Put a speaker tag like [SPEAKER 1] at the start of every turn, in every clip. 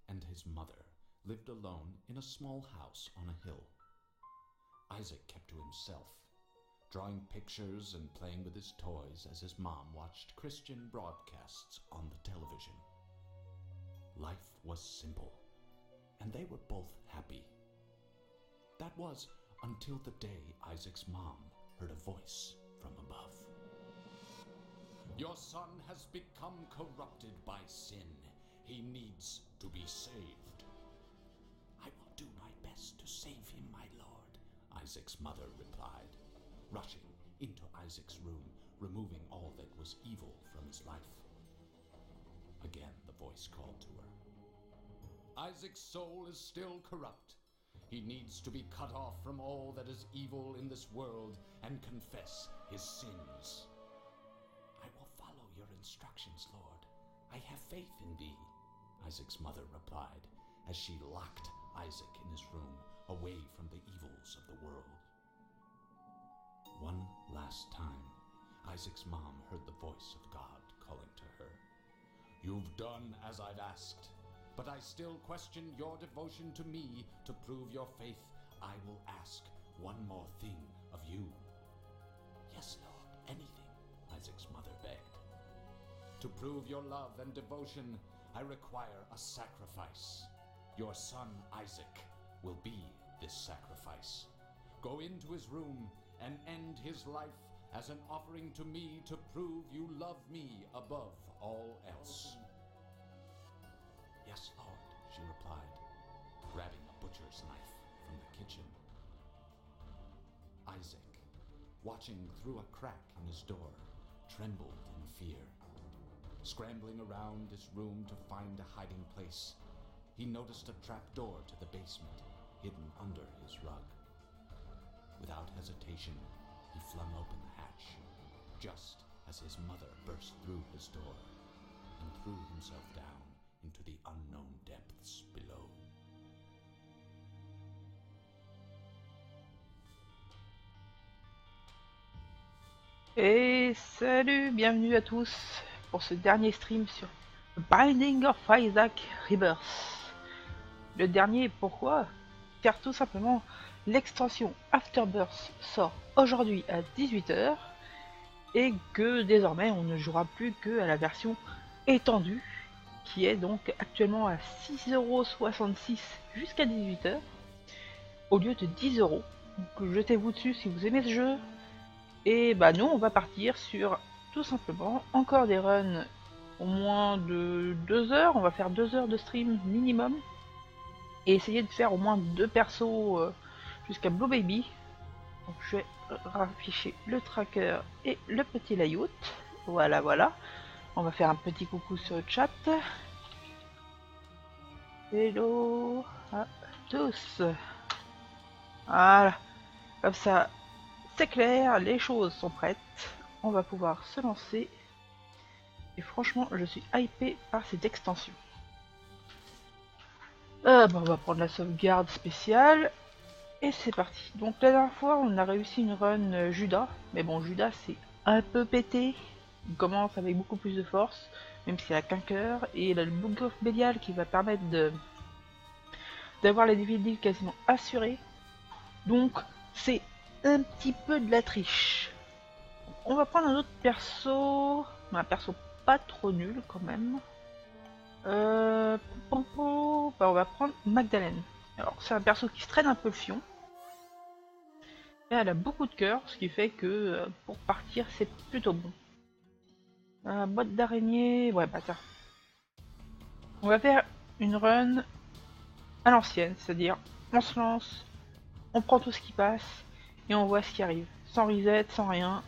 [SPEAKER 1] and his mother lived alone in a small house on a hill. Isaac kept to himself, drawing pictures and playing with his toys as his mom watched Christian broadcasts on the television. Life was simple, and they were both happy. That was until the day Isaac's mom heard a voice from above. "Your son has become corrupted by sin. He needs to be saved." "I will do my best to save him, my lord," Isaac's mother replied, rushing into Isaac's room, removing all that was evil from his life. Again the voice called to her. "Isaac's soul is still corrupt. He needs to be cut off from all that is evil in this world and confess his sins." "I will follow your instructions, Lord. I have faith in thee," Isaac's mother replied, as she locked Isaac in his room, away from the evils of the world. One last time, Isaac's mom heard the voice of God calling to her. "You've done as I've asked, but I still question your devotion to me. To prove your faith, I will ask one more thing of you." "Yes, Lord, anything," Isaac's mother begged. "To prove your love and devotion, I require a sacrifice. Your son Isaac will be this sacrifice. Go into his room and end his life as an offering to me to prove you love me above all else." "Yes, Lord," she replied, grabbing a butcher's knife from the kitchen. Isaac, watching through a crack in his door, trembled in fear. Scrambling around his room to find a hiding place, he noticed a trap door to the basement, hidden under his rug. Without hesitation, he flung open the hatch, just as his mother burst through his door and threw himself down into the unknown depths below.
[SPEAKER 2] Et salut, bienvenue à tous pour ce dernier stream sur Binding of Isaac Rebirth. Le dernier, pourquoi? Car tout simplement, l'extension Afterbirth sort aujourd'hui à 18 h et que désormais on ne jouera plus que à la version étendue qui est donc actuellement à 6,66 € jusqu'à 18 h au lieu de 10 €. Donc jetez-vous dessus si vous aimez ce jeu. Et bah nous on va partir sur tout simplement encore des runs au moins de 2 heures, on va faire 2 heures de stream minimum et essayer de faire au moins 2 persos jusqu'à Blue Baby. Donc je vais rafficher le tracker et le petit layout. Voilà, voilà. On va faire un petit coucou sur le chat. Hello à tous. Voilà, comme ça c'est clair, les choses sont prêtes. On va pouvoir se lancer. Et franchement, je suis hypé par cette extension. Bon, on va prendre la sauvegarde spéciale. Et c'est parti. Donc la dernière fois, on a réussi une run Judas. Mais bon, Judas, c'est un peu pété. Il commence avec beaucoup plus de force. Même s'il a qu'un cœur. Et il a le Book of Belial qui va permettre d'avoir la difficulté quasiment assurée. Donc, c'est un petit peu de la triche. On va prendre un autre perso. Un perso pas trop nul quand même. Bah, on va prendre Magdalene. Alors c'est un perso qui se traîne un peu le fion. Et elle a beaucoup de cœur, ce qui fait que pour partir c'est plutôt bon. Boîte d'araignée, ouais bah ça. On va faire une run à l'ancienne, c'est-à-dire on se lance, on prend tout ce qui passe et on voit ce qui arrive. Sans reset, sans rien.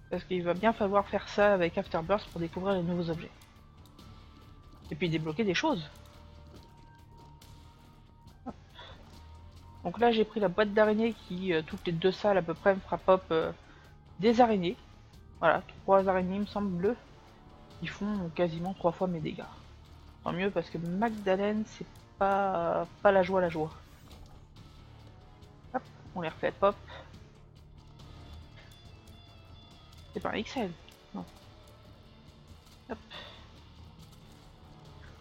[SPEAKER 2] Parce qu'il va bien falloir faire ça avec Afterbirth pour découvrir les nouveaux objets. Et puis débloquer des choses. Hop. Donc là j'ai pris la boîte d'araignées qui, toutes les 2 salles à peu près, me fera pop des araignées. Voilà, 3 araignées il me semble bleues. Qui font quasiment 3 fois mes dégâts. Tant mieux parce que Magdalene c'est pas la joie. Hop, on les refait pop. C'est pas un XL. Non. Hop.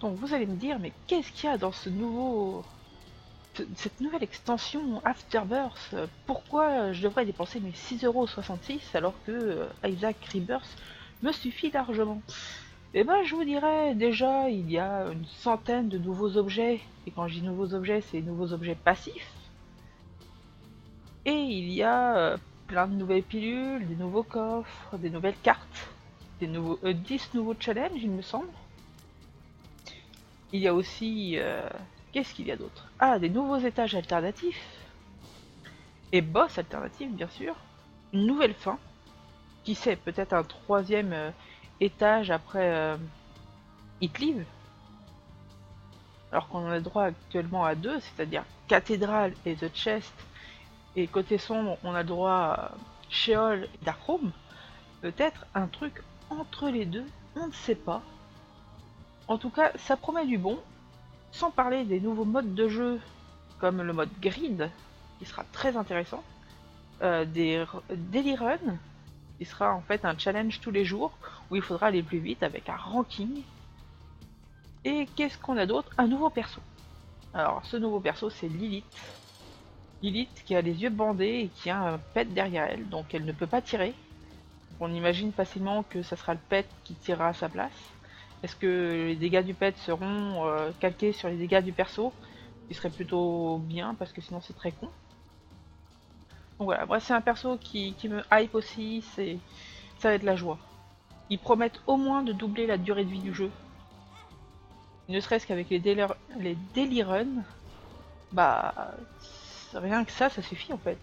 [SPEAKER 2] Donc vous allez me dire, mais qu'est-ce qu'il y a dans cette nouvelle extension Afterbirth? Pourquoi je devrais dépenser mes 6,66€ alors que Isaac Rebirth me suffit largement? Eh ben, je vous dirais, déjà, il y a une centaine de nouveaux objets. Et quand je dis nouveaux objets, c'est nouveaux objets passifs. Et il y a plein de nouvelles pilules, des nouveaux coffres, des nouvelles cartes, 10 nouveaux challenges, il me semble. Il y a aussi... qu'est-ce qu'il y a d'autre? Ah, des nouveaux étages alternatifs. Et boss alternatifs, bien sûr. Une nouvelle fin. Qui sait, peut-être un troisième étage après Hitlive. Alors qu'on en a droit actuellement à deux, c'est-à-dire Cathédrale et The Chest. Et côté sombre, on a le droit à Sheol et Darkroom. Peut-être un truc entre les deux, on ne sait pas. En tout cas, ça promet du bon. Sans parler des nouveaux modes de jeu, comme le mode Grid, qui sera très intéressant. Des Daily Run, qui sera en fait un challenge tous les jours, où il faudra aller plus vite avec un ranking. Et qu'est-ce qu'on a d'autre? Un nouveau perso. Alors, ce nouveau perso, c'est Lilith. Lilith qui a les yeux bandés et qui a un pet derrière elle, donc elle ne peut pas tirer. On imagine facilement que ça sera le pet qui tirera à sa place. Est-ce que les dégâts du pet seront calqués sur les dégâts du perso? Ce qui serait plutôt bien, parce que sinon c'est très con. Donc voilà, moi c'est un perso qui me hype aussi, ça va être la joie. Ils promettent au moins de doubler la durée de vie du jeu. Ne serait-ce qu'avec les daily runs, bah rien que ça suffit en fait.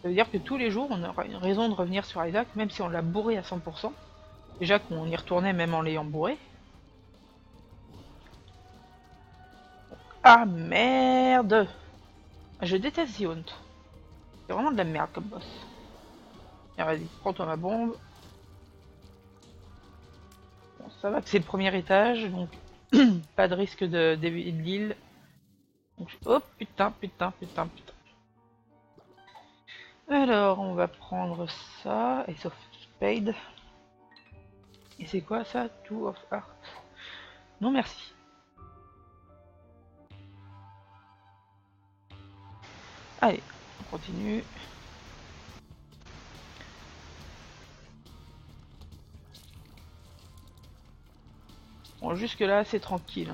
[SPEAKER 2] Ça veut dire que tous les jours on aura une raison de revenir sur Isaac, même si on l'a bourré à 100%. Déjà qu'on y retournait même en l'ayant bourré. Ah merde! Je déteste The Haunt. C'est vraiment de la merde comme boss. Tiens, vas-y, prends-toi ma bombe. Bon, ça va que c'est le premier étage, donc pas de risque de l'île. Oh putain. Alors, on va prendre ça, Ace of Spade. Et c'est quoi ça? Two of Hearts. Non merci. Allez, on continue. Bon, jusque là c'est tranquille.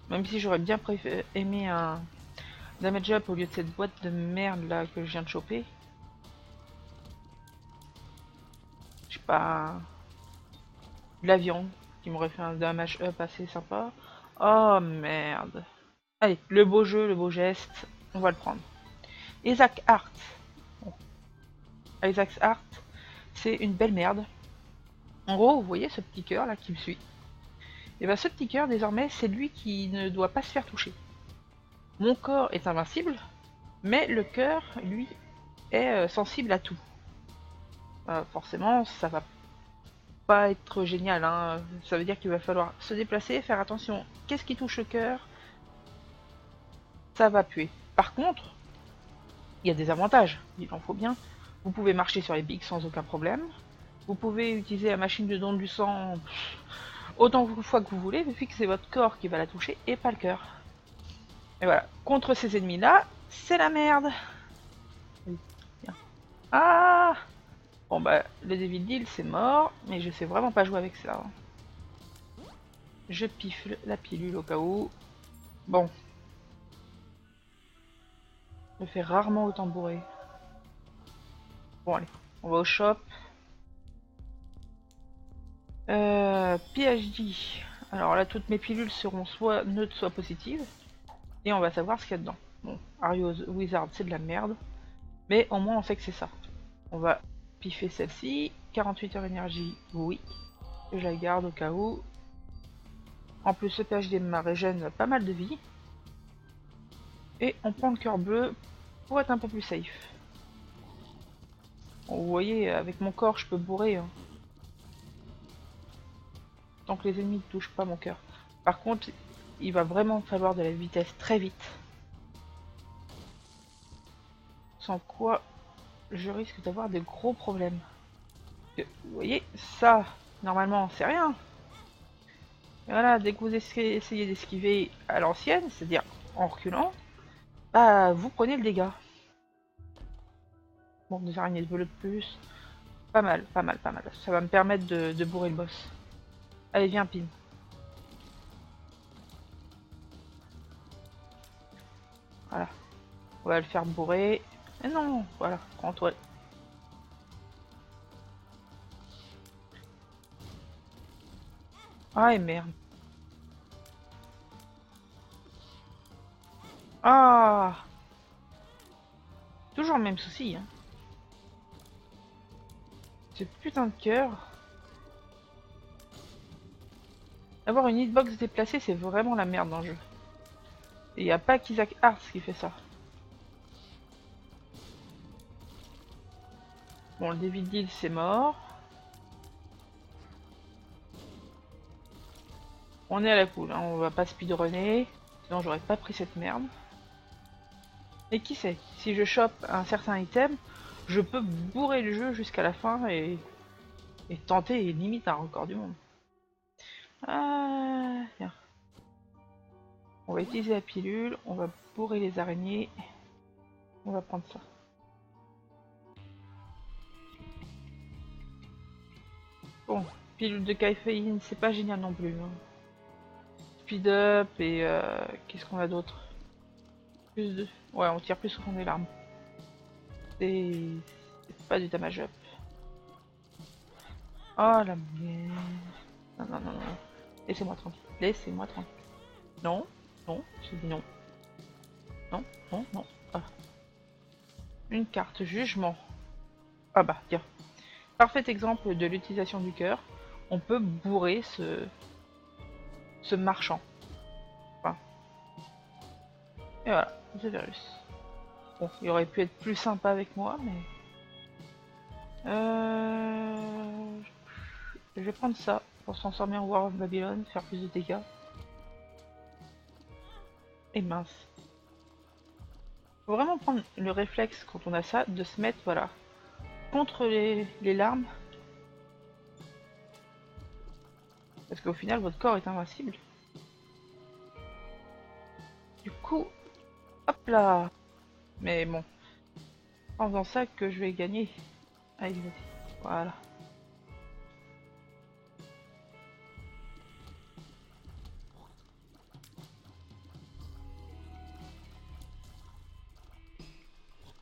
[SPEAKER 2] Même si j'aurais bien aimé un damage up au lieu de cette boîte de merde là que je viens de choper. Je sais pas. De la viande qui m'aurait fait un damage up assez sympa. Oh merde. Allez, le beau jeu, le beau geste, on va le prendre. Isaac Hart. Bon. Isaac Hart, c'est une belle merde. En gros, vous voyez ce petit cœur là qui me suit. Et bien ce petit cœur, désormais, c'est lui qui ne doit pas se faire toucher. Mon corps est invincible, mais le cœur, lui, est sensible à tout. Forcément, ça va pas être génial, hein. Ça veut dire qu'il va falloir se déplacer, faire attention. Qu'est-ce qui touche le cœur? Ça va puer. Par contre, il y a des avantages, il en faut bien. Vous pouvez marcher sur les pics sans aucun problème. Vous pouvez utiliser la machine de don du sang autant de fois que vous voulez, depuis que c'est votre corps qui va la toucher et pas le cœur. Et voilà, contre ces ennemis-là, c'est la merde. Ah! Bon bah, le Devil Deal c'est mort, mais je sais vraiment pas jouer avec ça. Je pifle la pilule au cas où. Bon. Je fais rarement autant bourrer. Bon allez, on va au shop. PhD. Alors là, toutes mes pilules seront soit neutres, soit positives. Et on va savoir ce qu'il y a dedans. Bon, Arios Wizard, c'est de la merde. Mais au moins, on sait que c'est ça. On va piffer celle-ci. 48 heures énergie, oui. Je la garde au cas où. En plus, ce PhD me régène pas mal de vie. Et on prend le cœur bleu pour être un peu plus safe. Bon, vous voyez, avec mon corps, je peux bourrer. Hein. Tant que les ennemis ne touchent pas mon cœur. Par contre, il va vraiment falloir de la vitesse très vite. Sans quoi, je risque d'avoir des gros problèmes. Vous voyez, ça, normalement, c'est rien. Et voilà, dès que vous essayez d'esquiver à l'ancienne, c'est-à-dire en reculant, bah vous prenez le dégât. Bon, des araignées de bleu de plus. Pas mal, pas mal, pas mal. Ça va me permettre de bourrer le boss. Allez, viens, Pin. Voilà. On va le faire bourrer. Mais non, voilà, prends-toi. Ah, et merde. Ah, toujours le même souci, hein. Ce putain de cœur. Avoir une hitbox déplacée, c'est vraiment la merde dans le jeu. Et il n'y a pas qu'Isaac Arts qui fait ça. Bon, le David Deal, c'est mort. On est à la cool, hein. On va pas speedrunner. Sinon, j'aurais pas pris cette merde. Et qui sait, si je chope un certain item, je peux bourrer le jeu jusqu'à la fin et tenter limite un record du monde. Ah, tiens. On va utiliser la pilule, on va bourrer les araignées. On va prendre ça. Bon, pilule de caféine, c'est pas génial non plus. Hein. Speed up et qu'est-ce qu'on a d'autre? Plus de... Ouais, on tire plus sur des larmes. C'est pas du damage up. Oh la merde. Non, non, non, non. Laissez-moi tranquille. Laissez-moi tranquille. Non, non, j'ai dit non. Non, non, non. Ah. Une carte jugement. Ah bah, tiens. Parfait exemple de l'utilisation du cœur. On peut bourrer ce marchand. Enfin. Et voilà, The Virus. Bon, il aurait pu être plus sympa avec moi, mais... Je vais prendre ça pour se transformer en War of Babylon, faire plus de dégâts. Et mince. Faut vraiment prendre le réflexe quand on a ça, de se mettre, voilà, contre les larmes. Parce qu'au final, votre corps est invincible. Du coup, hop là. Mais bon, en faisant ça que je vais gagner. Allez, vas-y. Voilà.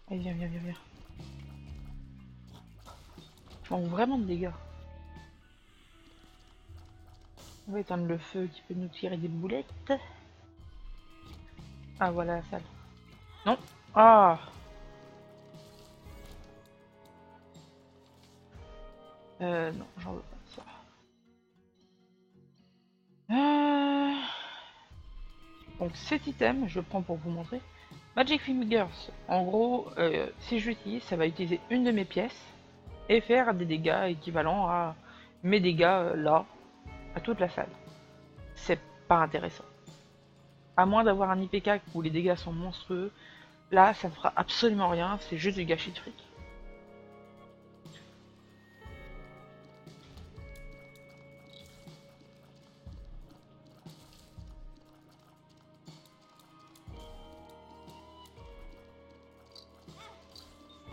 [SPEAKER 2] Allez, viens, viens, viens, viens. Je manque vraiment de dégâts. On va éteindre le feu qui peut nous tirer des boulettes. Ah, voilà la salle. Non. Ah. Non, j'en veux pas de ça. Donc cet item, je le prends pour vous montrer. Magic Fingers, en gros, si je l'utilise, ça va utiliser une de mes pièces et faire des dégâts équivalents à mes dégâts là, à toute la salle. C'est pas intéressant. À moins d'avoir un IPK où les dégâts sont monstrueux, là ça ne fera absolument rien, c'est juste du gâchis de fric.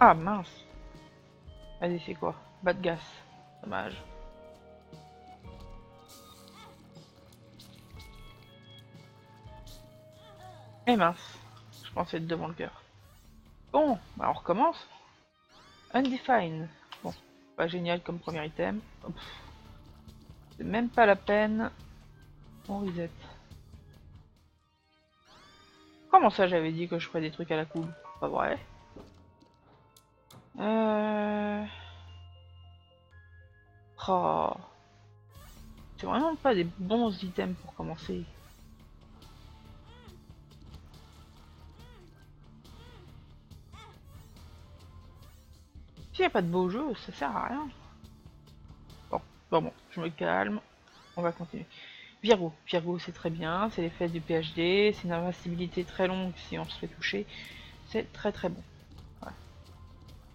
[SPEAKER 2] Ah mince. Vas-y, c'est quoi? Bad gas. Dommage. Et mince. Je pensais être devant le cœur. Bon, bah on recommence. Undefined. Bon, pas génial comme premier item. C'est même pas la peine. On reset. Comment ça j'avais dit que je ferais des trucs à la cool? Pas vrai. Oh. C'est vraiment pas des bons items pour commencer. S'il n'y a pas de beau jeu, ça sert à rien. Bon, je me calme. On va continuer. Virgo. Virgo, c'est très bien. C'est l'effet du PhD. C'est une invincibilité très longue si on se fait toucher. C'est très très bon. Voilà.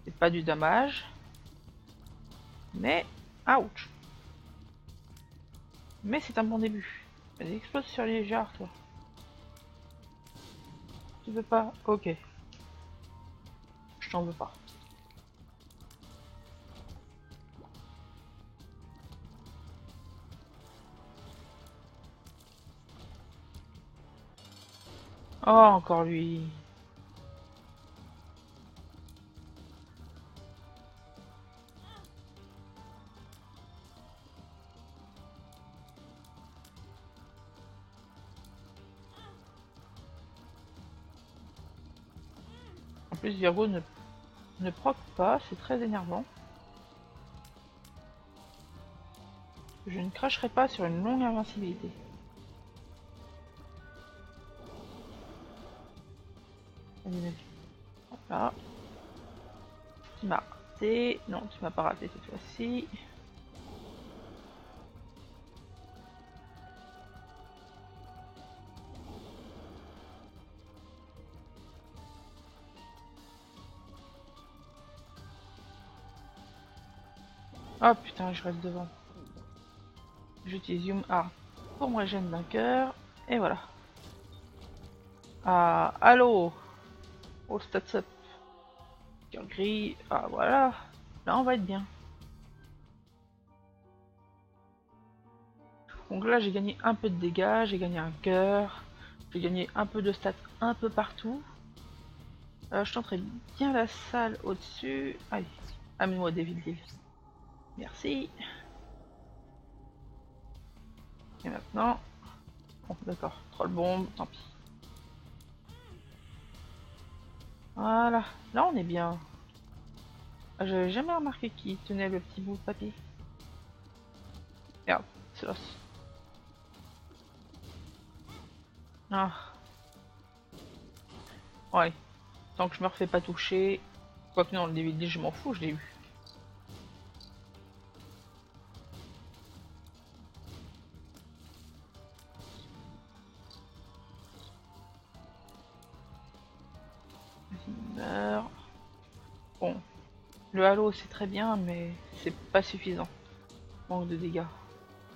[SPEAKER 2] C'est pas du dommage. Mais, ouch. Mais c'est un bon début. Vas-y, explose sur les jarres, toi. Tu veux pas? Ok. Je t'en veux pas. Oh, encore lui. En plus, Virgo ne proc pas, c'est très énervant. Je ne cracherai pas sur une longue invincibilité. Vas-y, vas-y. Voilà. Tu m'as raté. Non, tu m'as pas raté cette fois-ci. Oh putain, je reste devant. J'utilise Yum Art pour me régénérer d'un cœur. Et voilà. Ah, allô. Oh, stats up. Cœur gris. Ah, voilà. Là, on va être bien. Donc là, j'ai gagné un peu de dégâts. J'ai gagné un cœur. J'ai gagné un peu de stats un peu partout. Je tenterai bien la salle au-dessus. Allez, amène-moi David. Merci. Et maintenant... Bon, d'accord. Troll bombe, tant pis. Voilà. Là, on est bien. Ah, j'avais jamais remarqué qui tenait le petit bout de papier. Merde, c'est l'os. Ah. Ouais. Tant que je me refais pas toucher. Quoique non, le DVD, je m'en fous, je l'ai eu. Meurt. Bon. Le halo, c'est très bien, mais c'est pas suffisant. Manque de dégâts.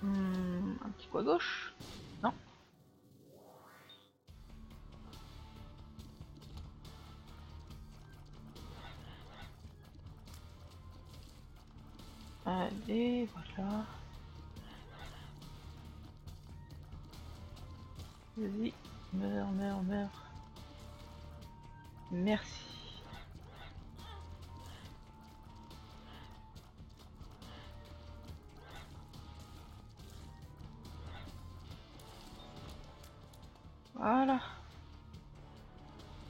[SPEAKER 2] Un petit coup à gauche? Non. Allez, voilà. Vas-y. Meurs, meurs, meurs. Merci. Voilà.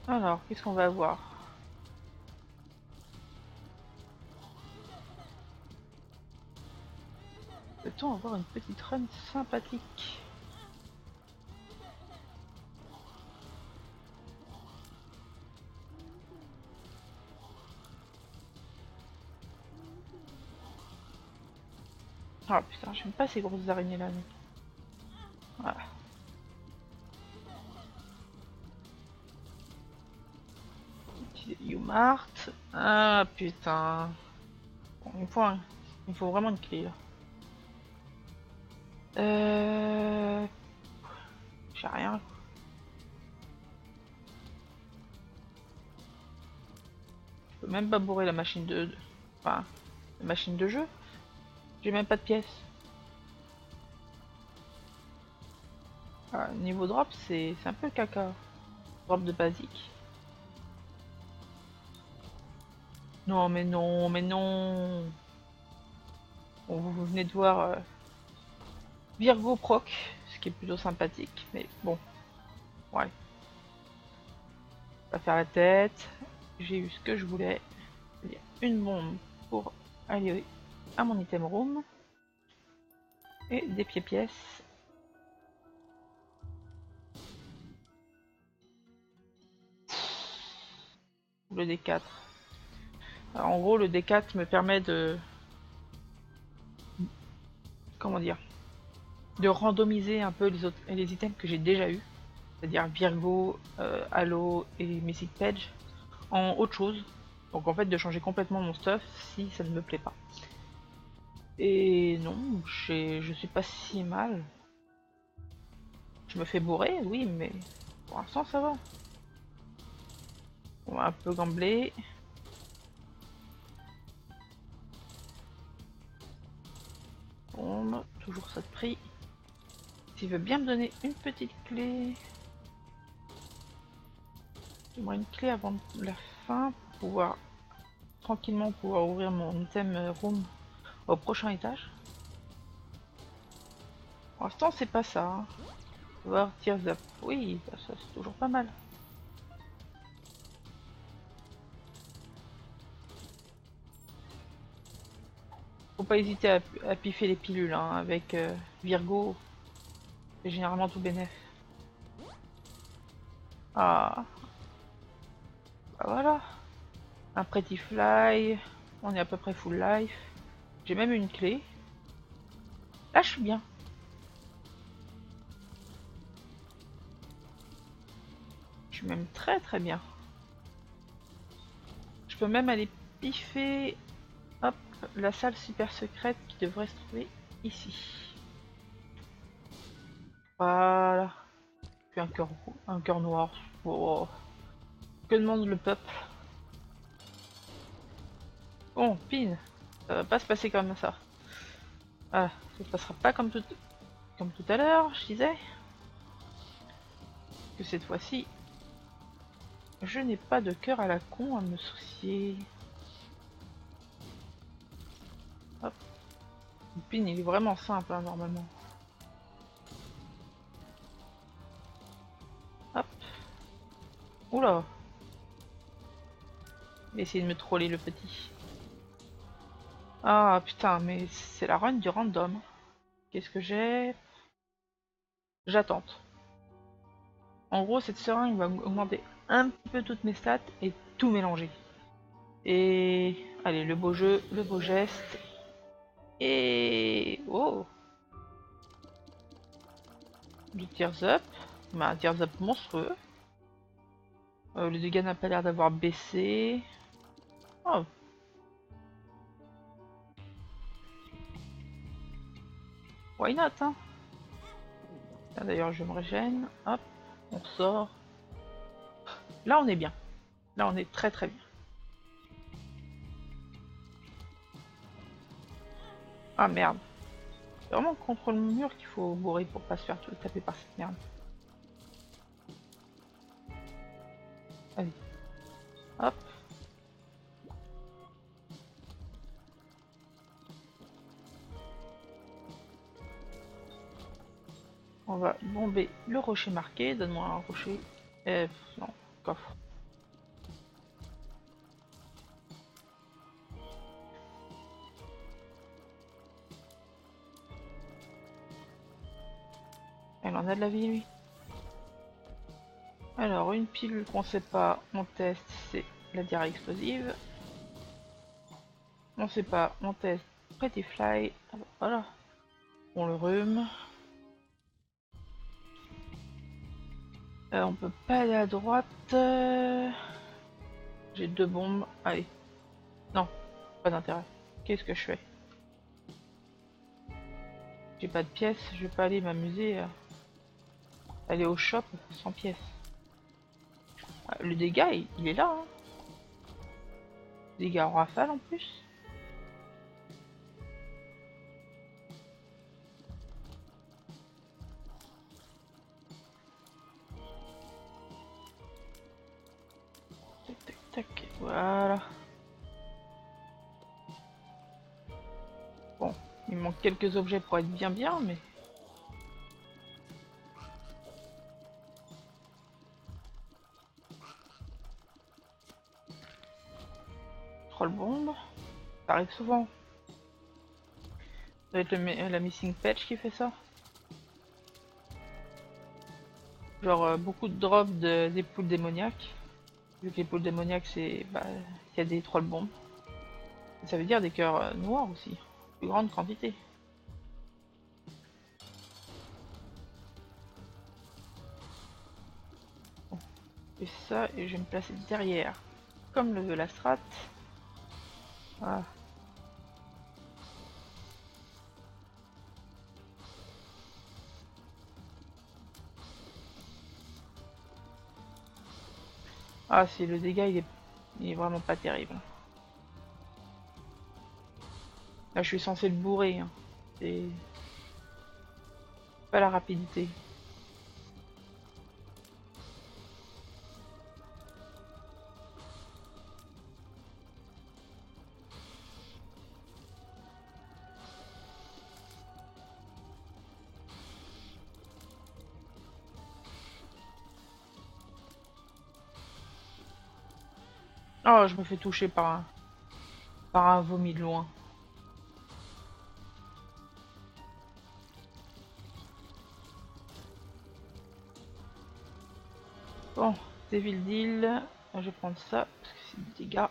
[SPEAKER 2] Alors, qu'est-ce qu'on va avoir? Peut-on avoir une petite run sympathique? Ah putain, j'aime pas ces grosses araignées là. Voilà. Umart. Ah putain. Bon, il faut vraiment une clé là. J'ai rien. Je peux même pas bourrer la machine de... Enfin, la machine de jeu. J'ai même pas de pièces. Ah, niveau drop, c'est un peu caca. Drop de basique. Non, mais non, mais non. Bon, vous venez de voir Virgo proc, ce qui est plutôt sympathique. Mais bon, ouais. On va faire la tête. J'ai eu ce que je voulais. C'est-à-dire une bombe pour aller à mon item room. Et des pièces. Le D4. Alors, en gros, le D4 me permet de... Comment dire? De randomiser un peu les items que j'ai déjà eu. C'est-à-dire Virgo, Halo et Mythic Page. En autre chose. Donc en fait de changer complètement mon stuff si ça ne me plaît pas. Et non, je suis pas si mal. Je me fais bourrer, oui, mais pour l'instant ça va. On va un peu gambler. Bombe, toujours ça de prix. S'il veut bien me donner une petite clé. J'aimerais une clé avant la fin pour pouvoir tranquillement pouvoir ouvrir mon item room au prochain étage. Pour l'instant c'est pas ça. Hein. Voir Tears Up. Oui, bah, ça c'est toujours pas mal. Faut pas hésiter à piffer les pilules hein, avec Virgo. C'est généralement tout bénef. Ah, bah voilà. Un Pretty Fly. On est à peu près full life. J'ai même une clé. Là, je suis bien. Je suis même très très bien. Je peux même aller piffer, hop, la salle super secrète qui devrait se trouver ici. Voilà. Puis un cœur noir. Oh. Que demande le peuple? Bon, pin. Ça va pas se passer comme ça. Voilà, ça se passera pas comme tout à l'heure, je disais. Que cette fois-ci, je n'ai pas de cœur à la con à me soucier. Hop. Le pin, il est vraiment simple, hein, normalement. Hop. Oula. Il va essayer de me troller, le petit. Ah, putain, mais c'est la run du random. Qu'est-ce que j'ai? J'attente. En gros, cette seringue va augmenter un petit peu toutes mes stats et tout mélanger. Et allez, le beau jeu, le beau geste. Et oh, du Tears Up, mais un Tears Up monstrueux. Le dégât n'a pas l'air d'avoir baissé. Oh. Why not, hein? D'ailleurs, je me régène. Hop, on sort. Là, on est bien. Là, on est très très bien. Ah merde. C'est vraiment contre le mur qu'il faut bourrer pour pas se faire tout taper par cette merde. Allez. Hop. On va bomber le rocher marqué. Donne-moi un rocher. Non, coffre. Elle en a de la vie, lui. Alors, une pilule qu'on sait pas, on teste, c'est la diarrhée explosive. On sait pas, on teste Pretty Fly. Ah bah, voilà. On le rhume. On peut pas aller à droite. J'ai 2 bombes. Allez. Non, pas d'intérêt. Qu'est-ce que je fais? J'ai pas de pièces, je vais pas aller m'amuser à aller au shop sans pièces. Le dégât, il est là. Hein. Dégâts en rafale en plus. Tac, tac, tac. Voilà. Bon, il me manque quelques objets pour être bien, mais... Troll bombe. Ça arrive souvent. Ça doit être la missing patch qui fait ça. Genre beaucoup de drops des poules démoniaques. Vu que les poules démoniaques c'est... Bah, il y a des trolls bombes. Et ça veut dire des cœurs noirs aussi. Plus grande quantité. Bon. Et ça, et je vais me placer derrière. Comme le veut la strat. Voilà. Ah si, le dégât il est vraiment pas terrible. Là je suis censé le bourrer, hein. C'est pas la rapidité. Oh, je me fais toucher par un vomi de loin. Bon, Devil Deal, je vais prendre ça parce que c'est des dégâts.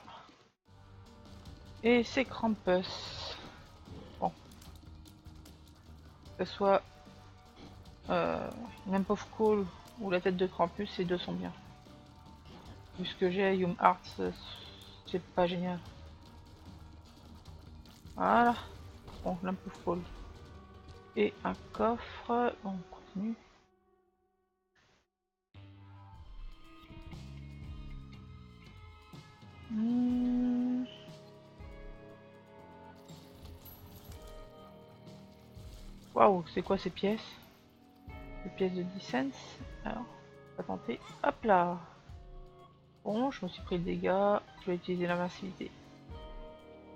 [SPEAKER 2] Et c'est Krampus. Bon, que ce soit Lamp of Coal ou la tête de Krampus, ces deux sont bien. Vu ce que j'ai à Yum Hearts, c'est pas génial. Voilà. Bon, Lamp of Coal. Et un coffre. Bon, on continue. Waouh, c'est quoi ces pièces? Des pièces de 10 cents. Alors, on va tenter. Hop là. Bon, je me suis pris le dégât. Je vais utiliser l'invincibilité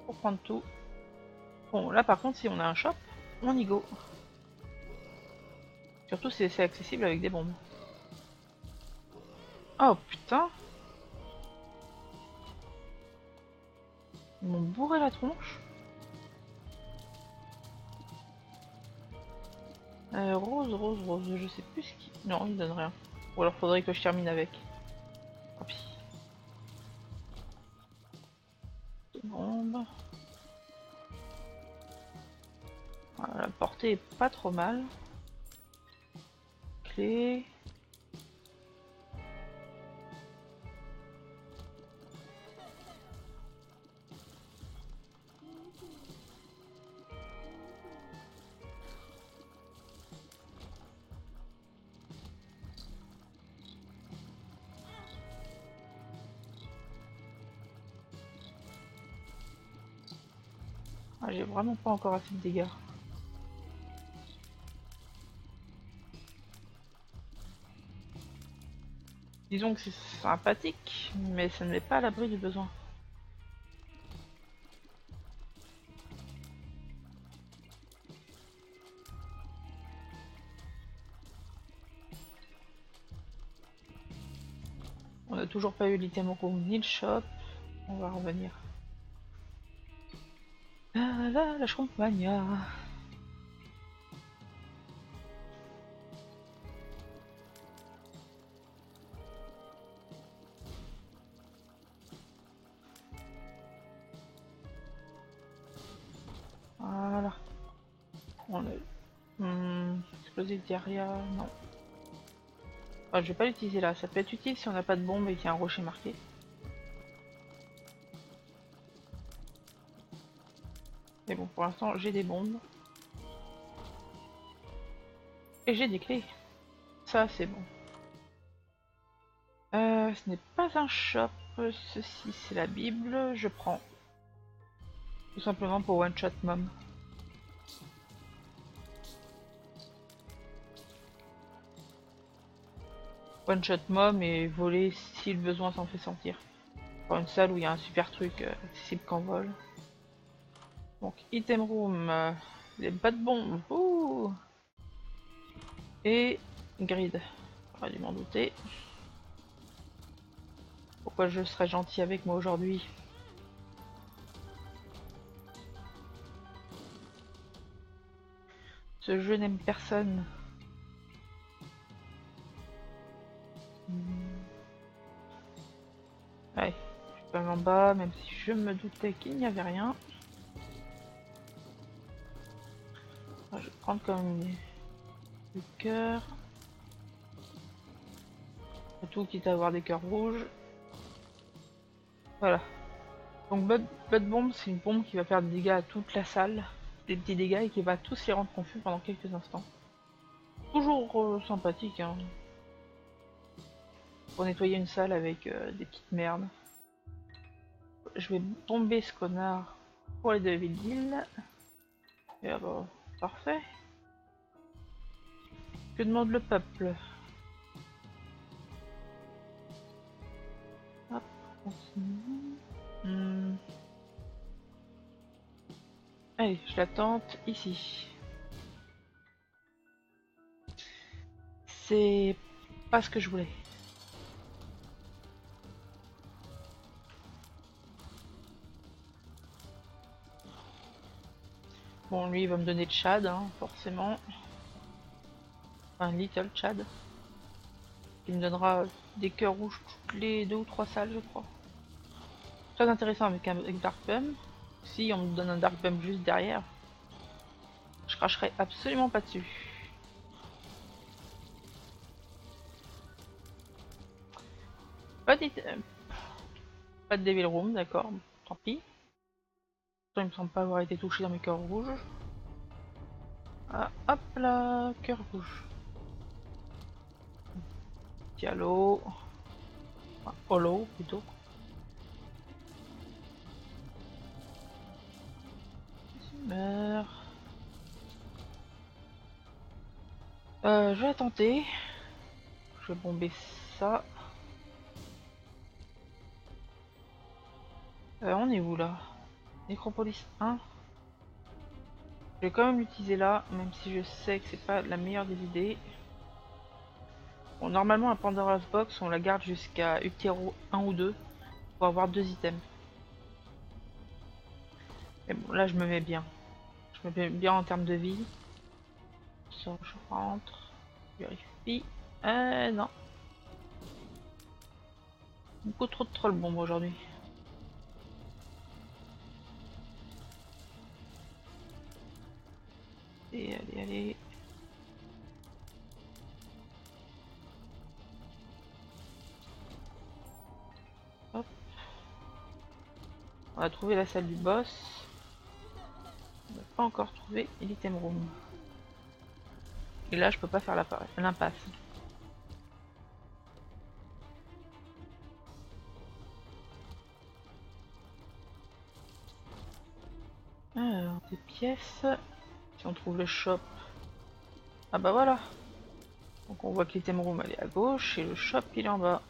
[SPEAKER 2] pour prendre tout. Bon, là par contre, si on a un shop, on y go. Surtout si c'est accessible avec des bombes. Oh putain! Ils m'ont bourré la tronche. Rose, rose, rose, je sais plus ce qui... Non, il donne rien. Ou alors faudrait que je termine avec. Tant pis. Bombe. Voilà, la portée est pas trop mal. Clé. Ah, j'ai vraiment pas encore assez de dégâts. Disons que c'est sympathique, mais ça ne met pas à l'abri du besoin. On n'a toujours pas eu l'item room ni le shop. On va revenir. Ah là, la Shrompmania. Voilà. On a... Explosive diarrhea, non. Ah, je vais pas l'utiliser là, ça peut être utile si on n'a pas de bombe et qu'il y a un rocher marqué. Mais bon, pour l'instant, j'ai des bombes. Et j'ai des clés. Ça, c'est bon. Ce n'est pas un shop. Ceci, c'est la Bible. Je prends. Tout simplement pour One Shot Mom. One Shot Mom et voler si le besoin s'en fait sentir. Pour une salle où il y a un super truc accessible qu'en vol. Donc, item room. Les pas de bombes. Ouh. Et grid. J'aurais dû m'en douter. Pourquoi je serais gentil avec moi aujourd'hui? Ce jeu n'aime personne. Ouais, je suis pas en bas, même si je me doutais qu'il n'y avait rien. Je vais prendre comme le cœur. Tout quitte à avoir des cœurs rouges. Voilà. Donc Blood Bomb, c'est une bombe qui va faire des dégâts à toute la salle. Des petits dégâts et qui va tous les rendre confus pendant quelques instants. Toujours sympathique, hein. pour nettoyer une salle avec des petites merdes. Je vais bomber ce connard pour les Devil Deal. Et ah bah, parfait. Que demande le peuple? Hop, continue. Allez, je la tente ici. C'est pas ce que je voulais. Bon, lui, il va me donner Chad, hein, forcément. Enfin, Little Chad. Il me donnera des cœurs rouges toutes les 2 ou 3 salles, je crois. Très intéressant avec un Dark Bum. Si on me donne un Dark Bum juste derrière, je cracherai absolument pas dessus. Pas de, pas de Devil Room, d'accord, tant pis. Il me semble pas avoir été touché dans mes cœurs rouges. Ah, hop là, cœur rouge. Diallo. Enfin, Holo plutôt. Meurt. Je vais la tenter. Je vais bomber ça. On est où là? Nécropolis 1. Je vais quand même l'utiliser là, même si je sais que c'est pas la meilleure des idées. Bon, normalement, à Pandora's Box, on la garde jusqu'à Utero 1 ou 2 pour avoir 2 items. Mais bon, là, je me mets bien. Je me mets bien en termes de vie. Ça, je rentre. Vérifie. Non. Beaucoup trop de troll bombes aujourd'hui. Et allez, allez. Hop. On a trouvé la salle du boss. On n'a pas encore trouvé l'item room. Et là, je peux pas faire l'impasse. Alors, des pièces. Si on trouve le shop. Ah bah voilà. Donc on voit que l'item room elle est à gauche et le shop il est en bas.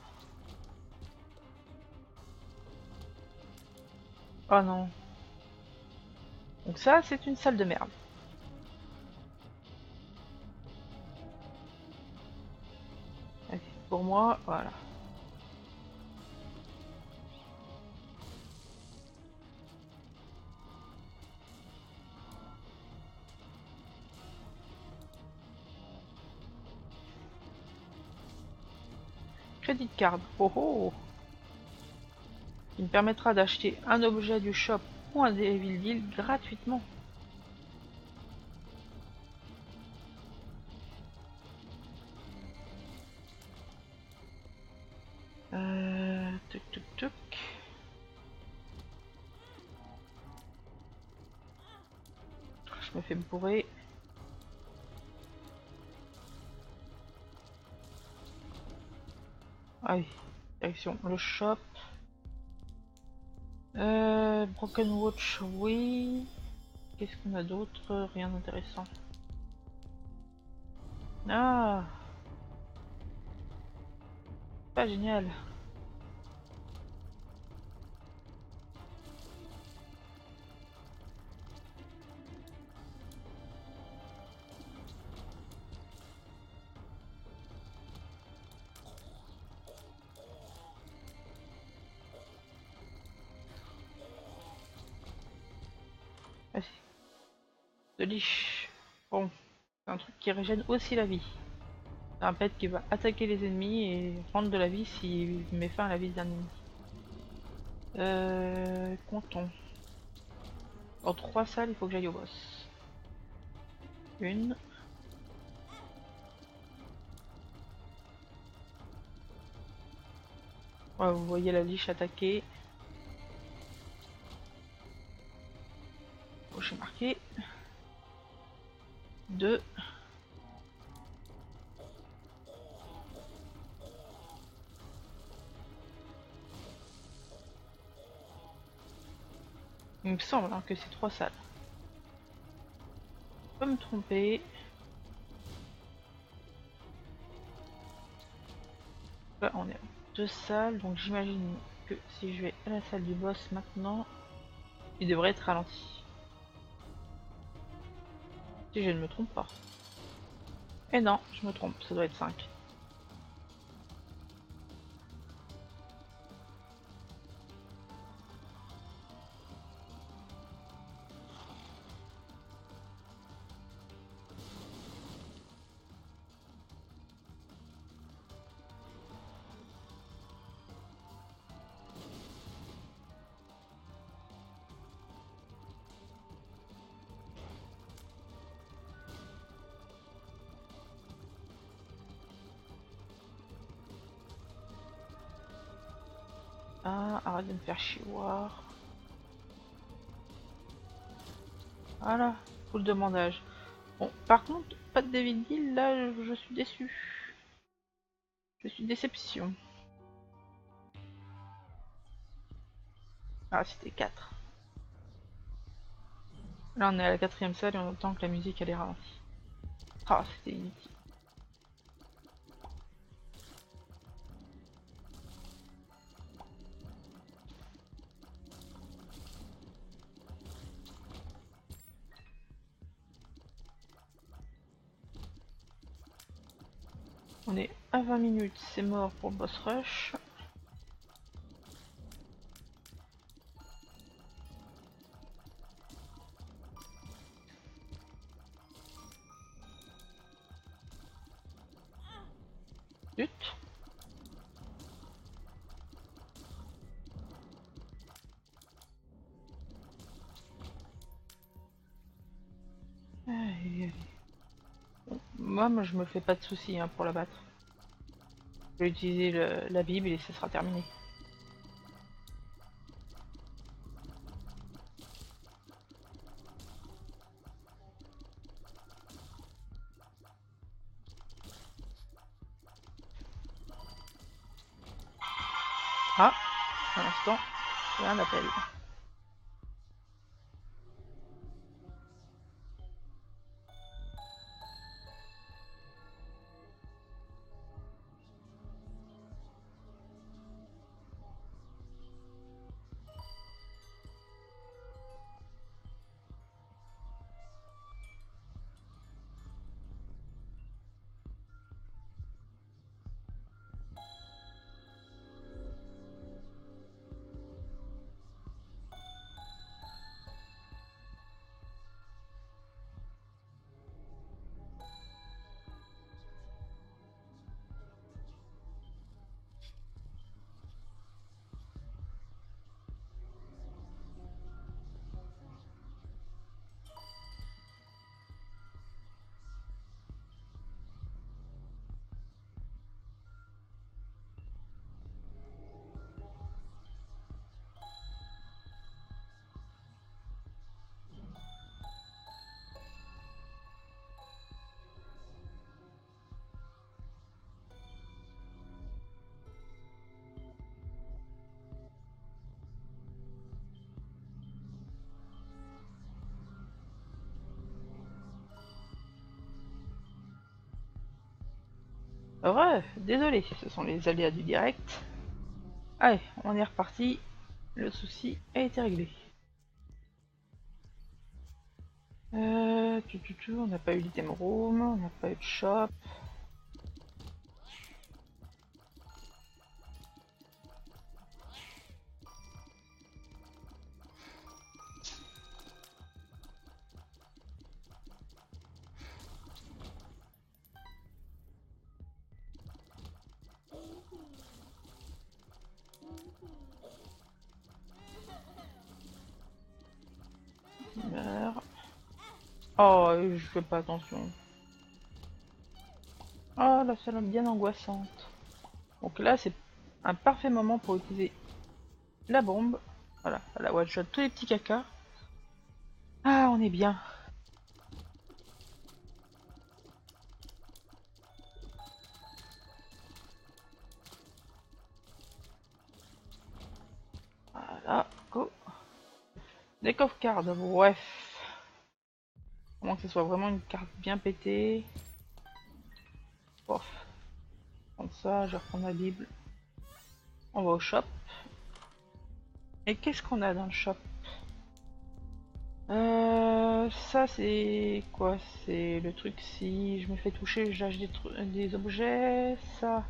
[SPEAKER 2] Oh non. Donc ça c'est une salle de merde. Allez, pour moi, voilà. Credit card. Oh oh. Qui me permettra d'acheter un objet du shop ou un Devil Deal gratuitement. Tuc tuc tuc. Je me fais bourrer. Ah oui, direction le shop. Broken Watch, oui. Qu'est-ce qu'on a d'autre? Rien d'intéressant. Ah, pas génial. Vas-y. De liche. Bon, c'est un truc qui régène aussi la vie. C'est un pet qui va attaquer les ennemis et prendre de la vie s'il met fin à la vie d'un ennemi. Comptons. Dans 3 salles, il faut que j'aille au boss. Une. Ouais, vous voyez la liche attaquer. Oh, j'ai marqué. 2. Il me semble hein, que c'est 3 salles. Je peux me tromper. Là, on est à 2 salles, donc j'imagine que si je vais à la salle du boss maintenant, il devrait être ralenti. Si je ne me trompe pas. Et non, je me trompe, ça doit être 5. Ah, arrête de me faire chier-voir. Voilà, full demandage. Bon, par contre, pas de David Deal, là, je suis déçu. Je suis déception. Ah, c'était 4. Là, on est à la 4ème salle et on entend que la musique, elle est ralentie. Ah, c'était inutile. On est à 20 minutes, c'est mort pour le boss rush. Zut. Aïe, aïe. Bon, moi, je me fais pas de soucis hein, pour la battre. Je vais utiliser la Bible et ce sera terminé. Ah, pour l'instant, j'ai un appel. Ouais, désolé, ce sont les aléas du direct. Allez, on est reparti. Le souci a été réglé. On n'a pas eu l'item room, on n'a pas eu de shop. Meurs. Oh, je fais pas attention. Oh, la salle bien angoissante. Donc là, c'est un parfait moment pour utiliser la bombe. Voilà, elle a one-shot tous les petits cacas. Ah, on est bien. Voilà, go. Deck of cards, bref. Comment que ce soit vraiment une carte bien pétée. Bof. Prendre ça, je vais reprendre la Bible. On va au shop. Et qu'est-ce qu'on a dans le shop? Ça c'est quoi? C'est le truc si je me fais toucher, j'achète des objets. Ça,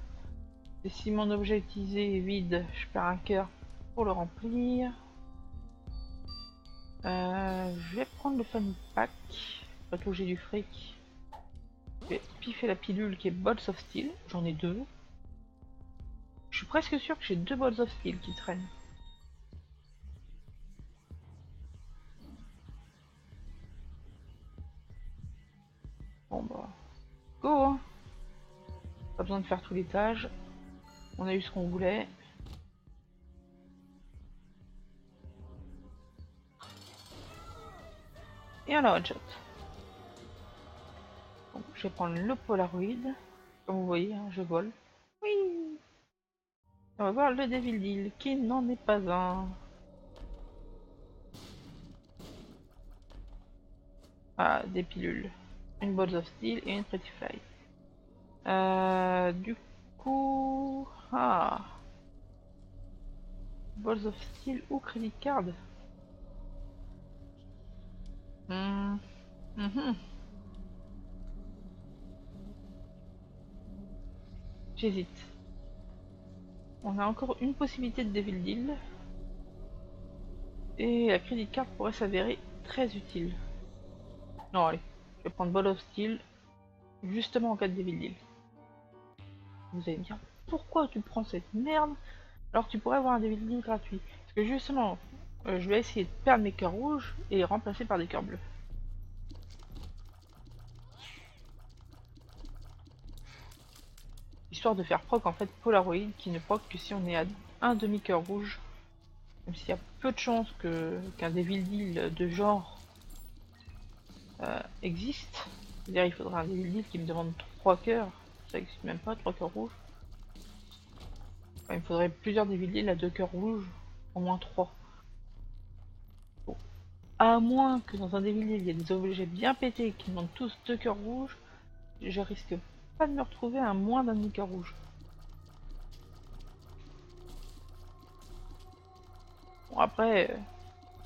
[SPEAKER 2] c'est si mon objet utilisé est vide, je perds un cœur pour le remplir. Je vais prendre le fun pack. Après tout, j'ai du fric. Je vais piffer la pilule qui est Balls of Steel. J'en ai deux. Je suis presque sûr que j'ai deux Balls of Steel qui traînent. Bon bah, go hein. Pas besoin de faire tout l'étage. On a eu ce qu'on voulait. Et on a one shot. Donc, je vais prendre le Polaroid. Comme vous voyez, hein, je vole. Oui. On va voir le Devil Deal, qui n'en est pas un. Ah, des pilules. Une Balls of Steel et une Pretty Fly. Du coup... Ah. Balls of Steel ou Credit Card. J'hésite. On a encore une possibilité de Devil Deal. Et la Credit Card pourrait s'avérer très utile. Non, allez. Je vais prendre Ball of Steel. Justement en cas de Devil Deal. Vous allez me dire, pourquoi tu prends cette merde alors que tu pourrais avoir un Devil Deal gratuit? Parce que justement, je vais essayer de perdre mes cœurs rouges et les remplacer par des cœurs bleus. Histoire de faire proc en fait Polaroid qui ne proc que si on est à un demi-cœur rouge. Même s'il y a peu de chances qu'un Devil Deal de genre existe. C'est-à-dire il faudra un Devil Deal qui me demande 3 cœurs. Ça existe même pas, 3 cœurs rouges. Enfin, il me faudrait plusieurs Devil Deal à 2 cœurs rouges, au moins 3. Bon. À moins que dans un Devil Deal il y ait des objets bien pétés qui demandent tous 2 cœurs rouges, je risque pas de me retrouver à moins d'un demi-cœur rouge. Bon après,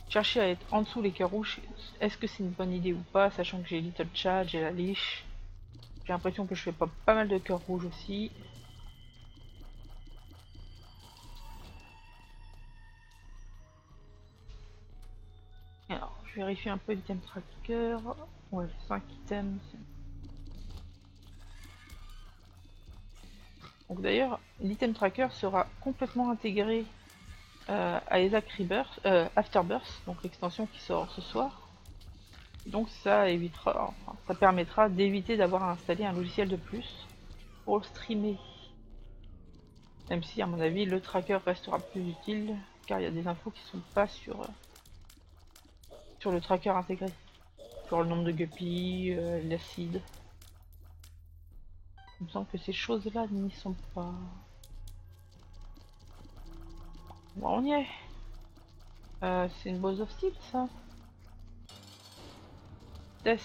[SPEAKER 2] chercher à être en dessous les cœurs rouges, est-ce que c'est une bonne idée ou pas, sachant que j'ai Little Chad, j'ai la Liche. J'ai l'impression que je fais pas mal de cœurs rouges aussi. Alors, je vérifie un peu l'item tracker. Ouais, 5 items. Donc d'ailleurs, l'item tracker sera complètement intégré à Isaac Rebirth, Afterbirth, donc l'extension qui sort ce soir. Donc ça évitera, enfin, ça permettra d'éviter d'avoir à installer un logiciel de plus pour le streamer. Même si à mon avis le tracker restera plus utile car il y a des infos qui sont pas sur le tracker intégré. Genre le nombre de guppies, l'acide. Il me semble que ces choses-là n'y sont pas. Bon, on y est. C'est une Balls of Steel ça. Death.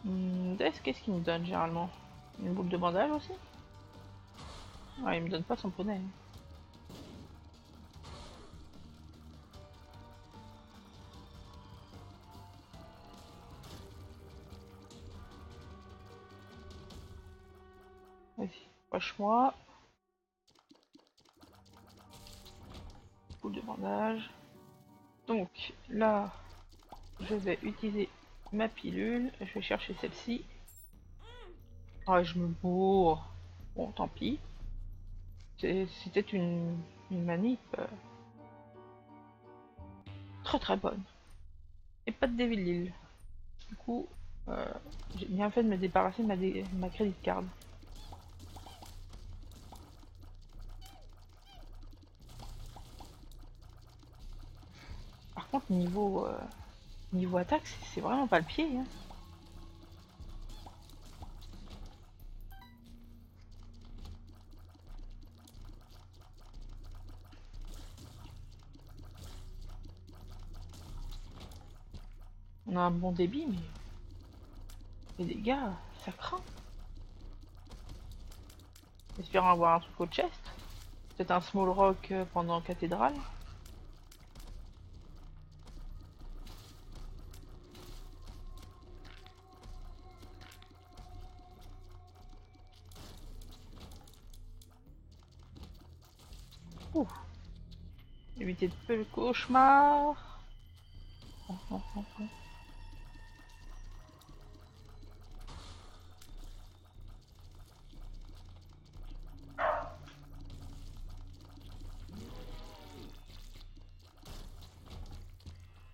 [SPEAKER 2] Death, qu'est-ce qu'il me donne généralement? Une boule de bandage aussi? Ouais, il me donne pas son poney. Vas-y, lâche-moi. Boule de bandage. Donc là, je vais utiliser ma pilule. Je vais chercher celle-ci. Ah, je me bourre. Bon, tant pis. C'était une manip très très bonne. Et pas de Devil Deal. Du coup, j'ai bien fait de me débarrasser de ma credit card. Par contre, niveau attaque, c'est vraiment pas le pied. Hein. On a un bon débit, mais les dégâts, ça craint. Espérons avoir un truc au chest. Peut-être un small rock pendant cathédrale. Ouh. Éviter de peu le cauchemar. Oh, oh, oh, oh.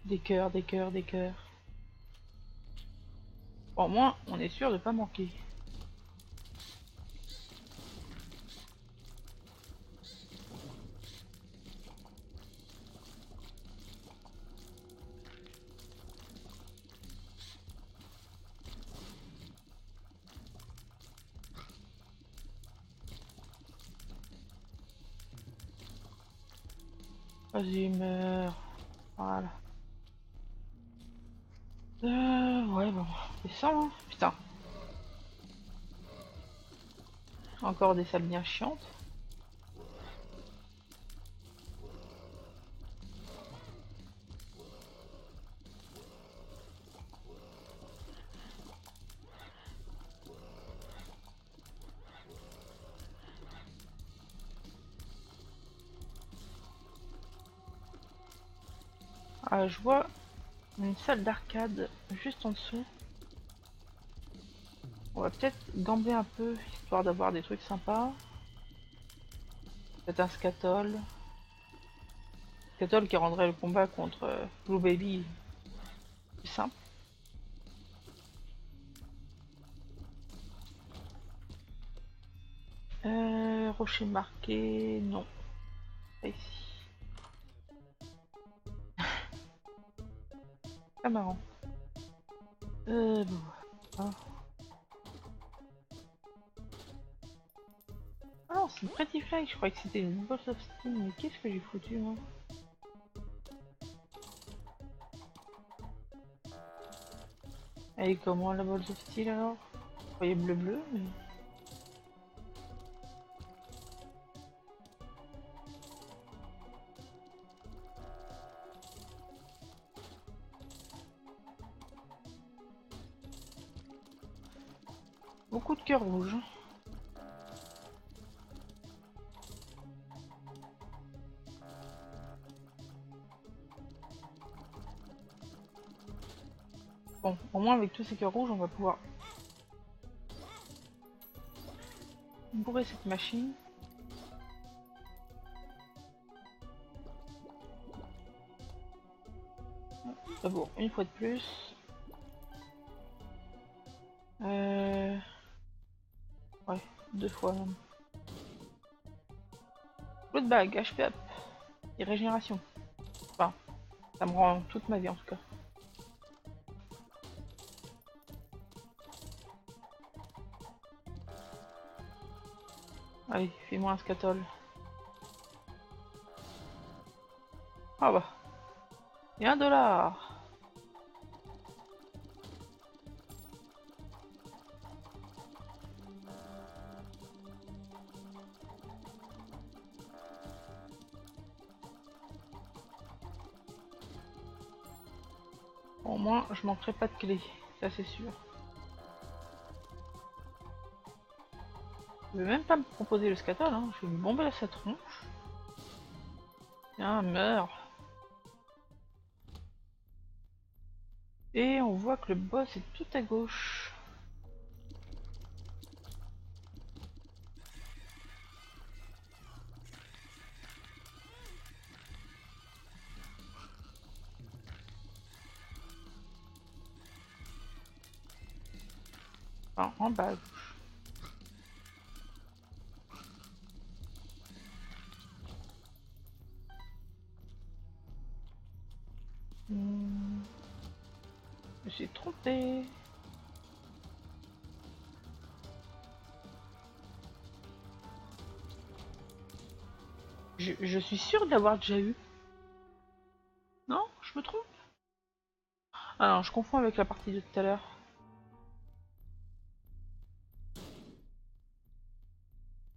[SPEAKER 2] Des cœurs, des cœurs, des cœurs. Bon, au moins, on est sûr de pas manquer. Vas-y, meurs. Voilà. Ouais, bon. Descends, hein. Putain. Encore des salles bien chiantes. Ah, je vois une salle d'arcade juste en dessous. On va peut-être gambler un peu, histoire d'avoir des trucs sympas. Peut-être un scatol. Scatol qui rendrait le combat contre Blue Baby plus simple. Rocher marqué, non. Pas ici. Pas marrant. Bon. Ah. Ah non, c'est une Pretty Fly, je croyais que c'était une Boss of Steel, mais qu'est-ce que j'ai foutu moi? Elle est comment la Boss of Steel alors? Je croyais bleu mais... Beaucoup de cœurs rouges. Bon, au moins avec tous ces cœurs rouges, on va pouvoir bourrer cette machine. Ah bon, une fois de plus. Ouais, deux fois même. L'autre bague, HP up. Et régénération. Enfin, ça me rend toute ma vie en tout cas. Allez, fais-moi un scatol. Ah bah. Et $1. Bon, au moins, je manquerai pas de clés. Ça, c'est sûr. Je vais même pas me proposer le scatol, hein. Je vais me bomber à sa tronche. Tiens, meurs. Et on voit que le boss est tout à gauche. Enfin, en bas à gauche. Je me suis trompé. Je suis sûre de l'avoir déjà eu. Non, je me trompe. Ah non, je confonds avec la partie de tout à l'heure.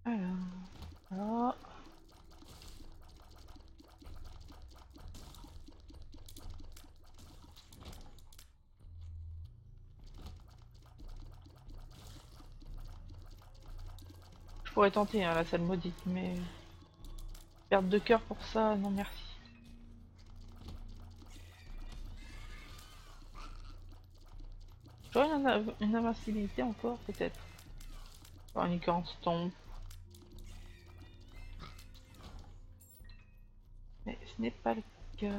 [SPEAKER 2] Alors, voilà. Je pourrais tenter hein, la salle maudite, mais perte de cœur pour ça, non merci. J'aurais une invincibilité encore, peut-être. Par une tombe. Mais ce n'est pas le cas.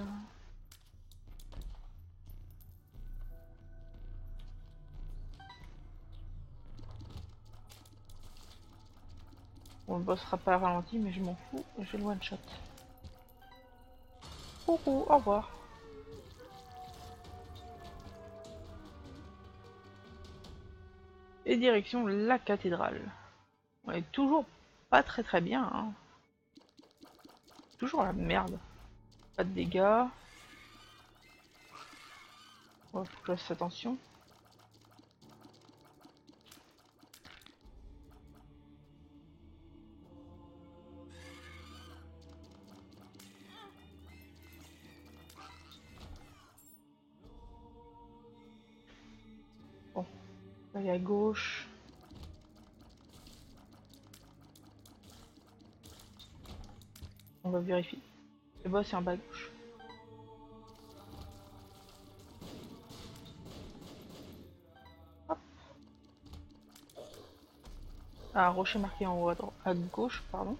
[SPEAKER 2] Bon, le boss sera pas ralenti, mais je m'en fous, j'ai le one shot. Coucou, au revoir. Et direction la cathédrale. On est toujours pas très bien, hein. Toujours la merde. Pas de dégâts. Oh, faut que je fasse attention. Bon, on va aller à gauche. On va vérifier. Le boss est en bas à gauche. Hop. Ah, un rocher marqué en haut à gauche, pardon.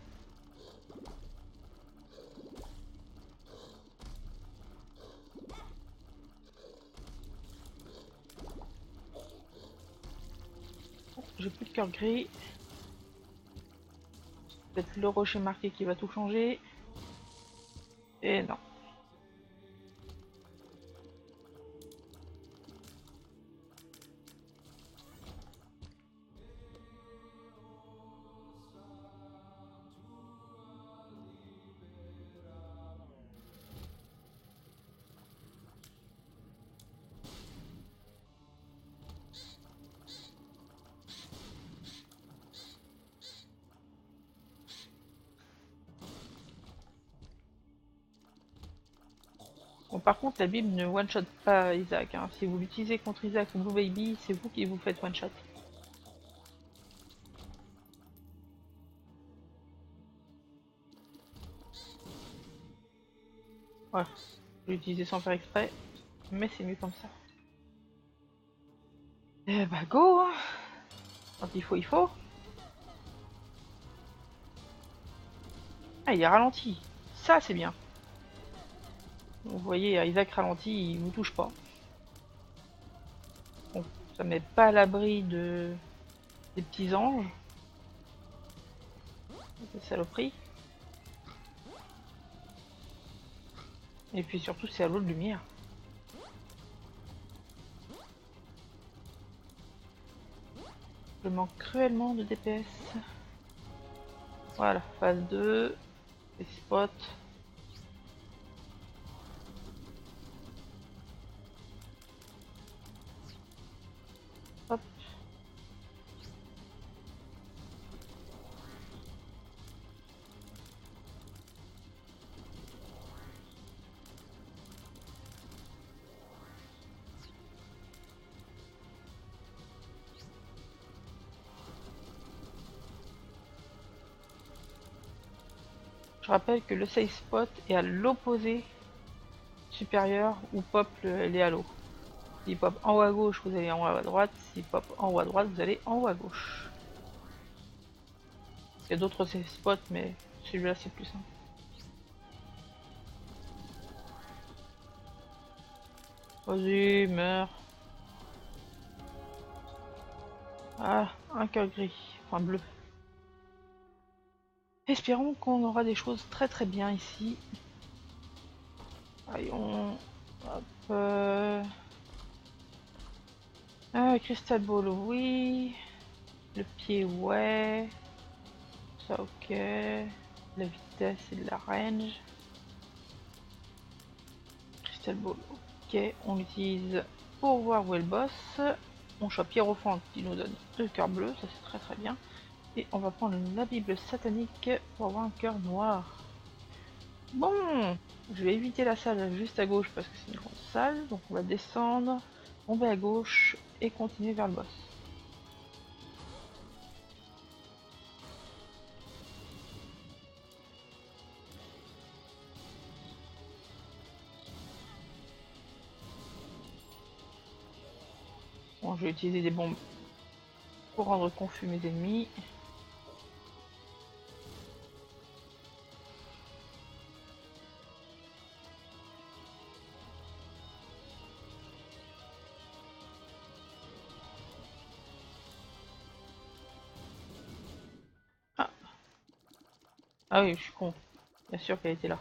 [SPEAKER 2] J'ai plus de cœur gris. Peut-être le rocher marqué qui va tout changer. Et non. Bon, par contre, la Bible ne one-shot pas Isaac. Hein. Si vous l'utilisez contre Isaac ou Blue Baby, c'est vous qui vous faites one-shot. Ouais, je l'ai utilisé sans faire exprès, mais c'est mieux comme ça. Eh bah go hein. Quand il faut, il faut. Ah, il est ralenti. Ça, c'est bien. Vous voyez, Isaac ralenti, il vous touche pas. Bon, ça met pas à l'abri des petits anges. Des saloperies. Et puis surtout, c'est à l'eau de lumière. Je manque cruellement de DPS. Voilà, phase 2. Les spots. Hop. Je rappelle que le save spot est à l'opposé supérieur où pop les halos. S'il pop en haut à gauche, vous allez en haut à droite. S'il pop en haut à droite, vous allez en haut à gauche. Il y a d'autres save spots, mais celui-là c'est plus simple. Vas-y, meurs. Ah, un cœur gris, enfin bleu. Espérons qu'on aura des choses très bien ici. Voyons. Hop. Crystal Ball, oui. Le pied, ouais. Ça, ok. La vitesse et la range. Crystal Ball, ticket, on l'utilise pour voir où est le boss. On chope Hiérophante qui nous donne 2 cœurs bleus, ça c'est très très bien. Et on va prendre la Bible satanique pour avoir un cœur noir. Bon, je vais éviter la salle juste à gauche parce que c'est une grande salle. Donc on va descendre, tomber à gauche et continuer vers le boss. Bon, je vais utiliser des bombes pour rendre confus mes ennemis. Ah, ah oui, je suis con. Bien sûr qu'elle était là.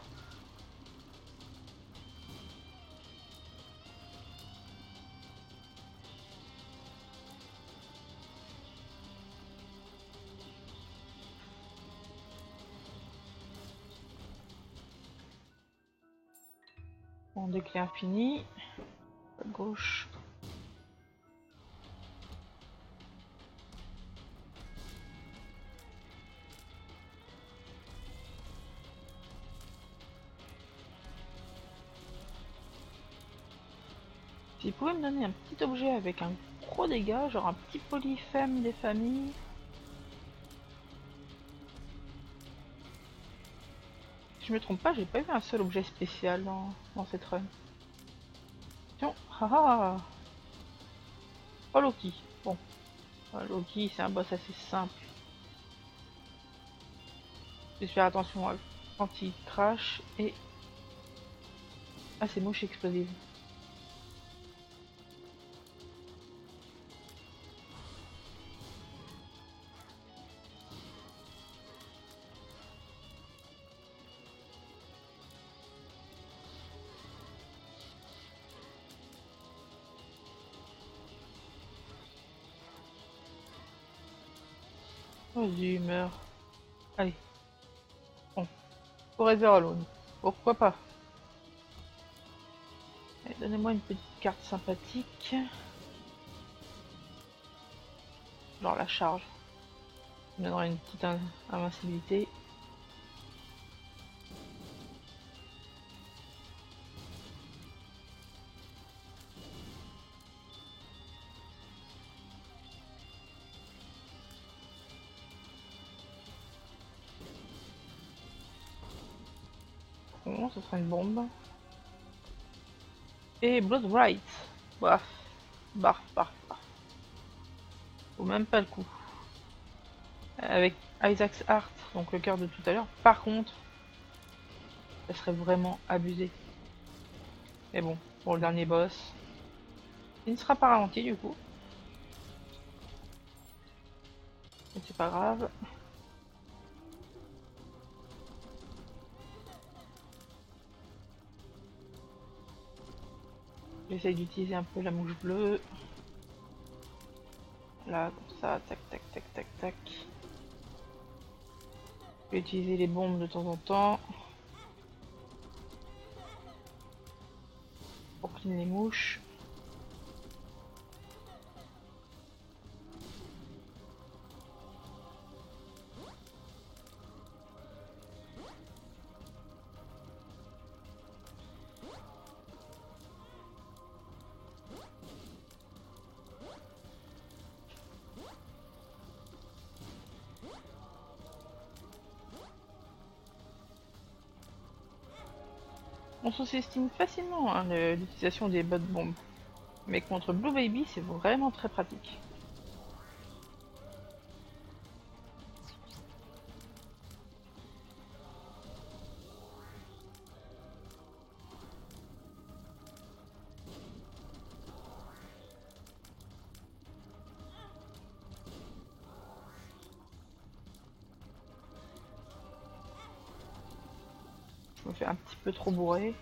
[SPEAKER 2] Bon, des clés infinies. À gauche. Si vous pouvez me donner un petit objet avec un gros dégât, genre un petit polyphème des familles. Si je me trompe pas, j'ai pas eu un seul objet spécial dans cette run. Tiens, haha. Oh Loki. Bon, Loki c'est un boss assez simple. Juste faire attention quand il crache et à ses mouches explosives. Vas-y, meurs. Allez. Bon. Forever Alone. Pourquoi pas? Donnez-moi une petite carte sympathique. Genre la charge. Ça me donnera une petite invincibilité. Bon, ce sera une bombe. Et Blood Right. Baf. Barf, barf, barf. Faut même pas le coup. Avec Isaac's Heart, donc le cœur de tout à l'heure. Par contre, ça serait vraiment abusé. Mais bon, pour le dernier boss, il ne sera pas ralenti du coup. Mais c'est pas grave. J'essaye d'utiliser un peu la mouche bleue. Là, comme ça, tac, tac, tac, tac, tac. Je vais utiliser les bombes de temps en temps. Pour clean les mouches. On sous-estime facilement hein, l'utilisation des bottes bombes. Mais contre Blue Baby, c'est vraiment très pratique. Je me fais un petit peu trop bourrer.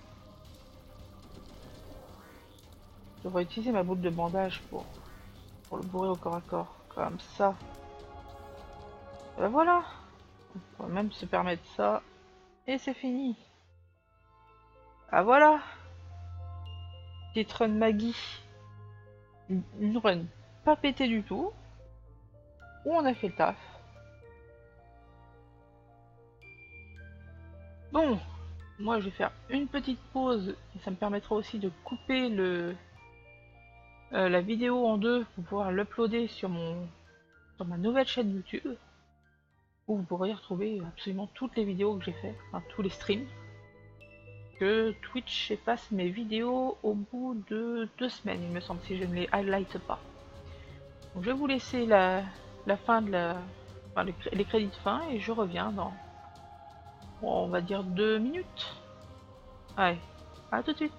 [SPEAKER 2] Je devrais utiliser ma boule de bandage pour le bourrer au corps à corps. Comme ça. Et ben voilà. On va même se permettre ça. Et c'est fini. Ah voilà. petite run Maggie, une run pas pétée du tout, où on a fait le taf. Bon, moi je vais faire une petite pause et ça me permettra aussi de couper la vidéo en deux pour pouvoir l'uploader sur ma nouvelle chaîne YouTube, où vous pourrez retrouver absolument toutes les vidéos que j'ai fait, enfin tous les streams. Que Twitch efface mes vidéos au bout de 2 semaines, il me semble, si je ne les highlight pas. Donc je vais vous laisser la fin de les crédits de fin et je reviens dans, bon, on va dire 2 minutes. Allez, à tout de suite.